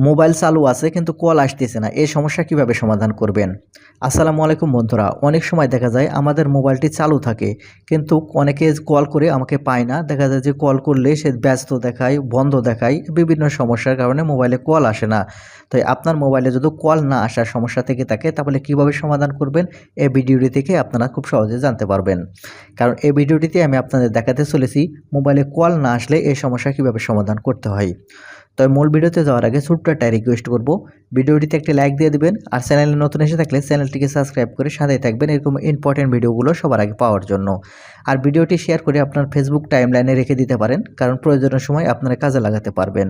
Mobile চালু আছে কিন্তু কল আসতেছে না, এই সমস্যা কিভাবে সমাধান করবেন? আসসালামু আলাইকুম বন্ধুরা, অনেক সময় দেখা যায় আমাদের মোবাইলটি চালু থাকে কিন্তু অনেকে কল করে আমাকে পায় না। দেখা যায় যে কল করলে সে ব্যস্ত দেখায়, বন্ধ দেখায়, বিভিন্ন সমস্যার কারণে মোবাইলে কল আসে না। তাই আপনার মোবাইলে যদি কল না আসার সমস্যা থেকে থাকে তাহলে কিভাবে সমাধান করবেন এই ভিডিওটি থেকে আপনারা খুব সহজে জানতে পারবেন। কারণ এই ভিডিওটিতে আমি আপনাদের দেখাতে চলেছি মোবাইলে কল না আসলে এই সমস্যা কিভাবে সমাধান করতে হয়। তবে মূল ভিডিওতে যাওয়ার আগে ছোট্ট একটা রিকোয়েস্ট করব, ভিডিওটিতে একটি লাইক দিয়ে দিবেন আর চ্যানেলে নতুন এসে থাকলে চ্যানেলটিকে সাবস্ক্রাইব করে সাথেই থাকবেন এরকম ইম্পর্টেন্ট ভিডিওগুলো সবার আগে পাওয়ার জন্য। আর ভিডিওটি শেয়ার করে আপনার ফেসবুক টাইমলাইনে রেখে দিতে পারেন, কারণ প্রয়োজনের সময় আপনারা কাজে লাগাতে পারবেন।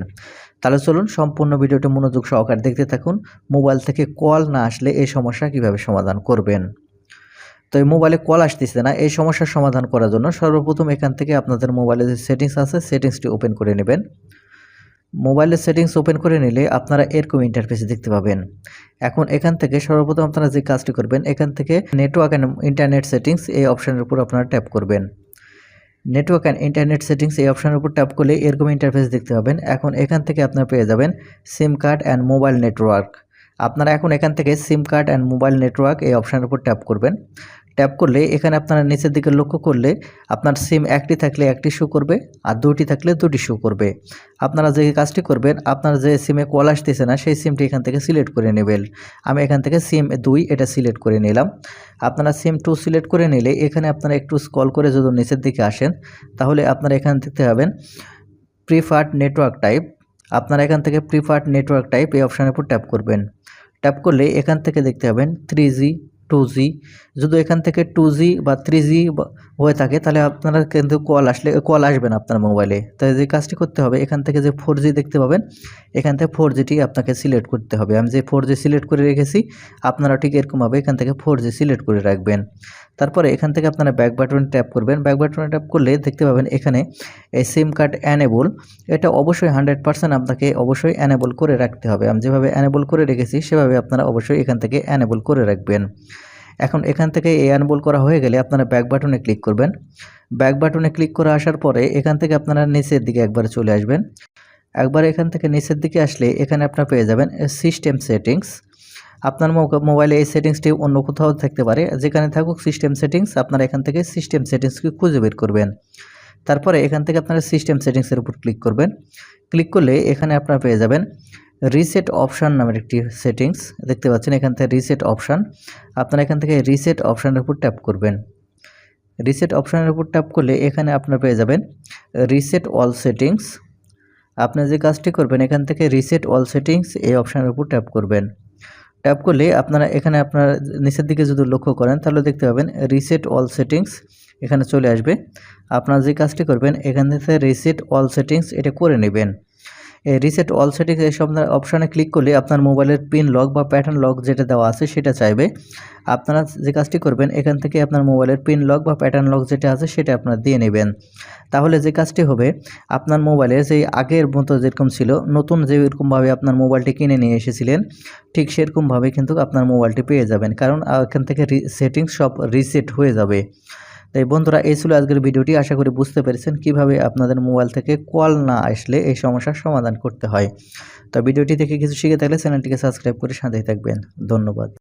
তাহলে চলুন সম্পূর্ণ ভিডিওটি মনোযোগ সহকারে দেখতে থাকুন। মোবাইল থেকে কল না আসলে এই সমস্যা কিভাবে সমাধান করবেন। তো এই মোবাইলে কল আসতেছে না, এই সমস্যার সমাধান করার জন্য সর্বপ্রথম এখান থেকে আপনাদের মোবাইলে যে সেটিংস আছে সেটিংসটি ওপেন করে নেবেন। মোবাইলের সেটিংস ওপেন করে নিলে আপনারা এরকম ইন্টারফেস দেখতে পাবেন। এখন এখান থেকে সর্বপ্রথম আপনারা যে কাজটি করবেন, এখান থেকে নেটওয়ার্ক অ্যান্ড ইন্টারনেট সেটিংস এই অপশানের উপর আপনারা ট্যাপ করবেন। নেটওয়ার্ক অ্যান্ড ইন্টারনেট সেটিংস এই অপশানের উপর ট্যাপ করলে এরকম ইন্টারফেস দেখতে পাবেন। এখন এখান থেকে আপনারা পেয়ে যাবেন সিম কার্ড অ্যান্ড মোবাইল নেটওয়ার্ক। আপনারা এখন এখান থেকে সিম কার্ড অ্যান্ড মোবাইল নেটওয়ার্ক এই অপশানের উপর ট্যাপ করবেন। ট্যাপ করলে এখানে আপনারা নিচের দিকে লক্ষ্য করলে আপনার সিম একটি থাকলে একটি শো করবে আর দুটি থাকলে দুটি শো করবে। আপনারা যে কাজটি করবেন, আপনার যে সিমে কল আসতেছে না সেই সিমটি এখান থেকে সিলেক্ট করে নেবেন। আমি এখান থেকে সিম 2 এটা সিলেক্ট করে নিলাম। আপনারা সিম 2 সিলেক্ট করে নিলে এখানে আপনারা একটু স্ক্রল করে যদি নিচের দিকে আসেন তাহলে আপনারা এখান দেখতে পাবেন প্রিফার্ড নেটওয়ার্ক টাইপ। আপনারা এখান থেকে প্রিফার্ড নেটওয়ার্ক টাইপ এই অপশানের উপর ট্যাপ করবেন। ট্যাপ করলে এখান থেকে দেখতে পাবেন 3G 2G। যদি এখান থেকে 2G বা 3G হয়ে থাকে তাহলে আপনারা কিন্তু কল আসবে না আপনার মোবাইলে। তাই যে কাজটি করতে হবে, এখান থেকে যে 4G দেখতে পাবেন এখান থেকে 4Gটি আপনাকে সিলেক্ট করতে হবে। আমি যে 4G সিলেক্ট করে রেখেছি আপনারা ঠিক এরকমভাবে এখান থেকে 4G সিলেক্ট করে রাখবেন। তারপরে এখান থেকে আপনারা ব্যাক বাটন ট্যাপ করবেন। ব্যাক বাটনে ট্যাপ করলে দেখতে পাবেন এখানে এই সিম কার্ড অ্যানেবল, এটা অবশ্যই 100% আপনাকে অবশ্যই অ্যানেবল করে রাখতে হবে। আমি যেভাবে অ্যানেবল করে রেখেছি সেভাবে আপনারা অবশ্যই এখান থেকে অ্যানেবল করে রাখবেন। এখন এখান থেকে অ্যানেবল করা হয়ে গেলে আপনারা ব্যাক বাটনে ক্লিক করবেন। ব্যাক বাটনে ক্লিক করে আসার পরে এখান থেকে আপনারা নিচের দিকে একবার চলে আসবেন। একবার এখান থেকে নিচের দিকে আসলে এখানে আপনারা পেয়ে যাবেন সিস্টেম সেটিংস। আপনার মোবাইলে এই সেটিংসটি অন্য কোথাও থাকতে পারে, যেখানে থাকুক সিস্টেম সেটিংস আপনারা এখান থেকে সিস্টেম সেটিংসকে খুঁজে বের করবেন। তারপরে এখান থেকে আপনারা সিস্টেম সেটিংসের উপর ক্লিক করবেন। ক্লিক করলে এখানে আপনারা পেয়ে যাবেন রিসেট অপশান নামের একটি সেটিংস দেখতে পাচ্ছেন। এখান থেকে রিসেট অপশান, আপনারা এখান থেকে রিসেট অপশানের উপর ট্যাপ করবেন। রিসেট অপশানের উপর ট্যাপ করলে এখানে আপনারা পেয়ে যাবেন রিসেট অল সেটিংস। আপনি যে কাজটি করবেন এখান থেকে রিসেট অল সেটিংস এই অপশানের উপর ট্যাপ করবেন। ট্যাপ করলে আপনারা এখানে আপনার নিচের দিকে যদি লক্ষ্য করেন তাহলে দেখতে পাবেন রিসেট অল সেটিংস এখানে চলে আসবে। আপনারা যে কাজটি করবেন এখান থেকে রিসেট অল সেটিংস এটা করে নেবেন। এই রিসেট অল সেটিংস এই সব অপশানে ক্লিক করলে আপনার মোবাইলের পিন লক বা প্যাটার্ন লক যেটা দেওয়া আছে সেটা চাইবে। আপনারা যে কাজটি করবেন এখান থেকে আপনার মোবাইলের পিন লক বা প্যাটার্ন লক যেটা আছে সেটা আপনারা দিয়ে নেবেন। তাহলে যে কাজটি হবে, আপনার মোবাইলে যেই আগের মতো যেরকম ছিল, নতুন যেরকমভাবে আপনার মোবাইলটি কিনে নিয়ে এসেছিলেন ঠিক সেরকমভাবে কিন্তু আপনার মোবাইলটি পেয়ে যাবেন, কারণ এখান থেকে সেটিংস সব রিসেট হয়ে যাবে। তাই বন্ধুরা, এই ছিল আজকের ভিডিওটি। আশা করি বুঝতে পেরেছেন কিভাবে আপনাদের মোবাইল থেকে কল না আসলে এই সমস্যার সমাধান করতে হয়। তো ভিডিওটি দেখে কিছু শিখে থাকলে চ্যানেলটিকে সাবস্ক্রাইব করে সাথেই থাকবেন। ধন্যবাদ।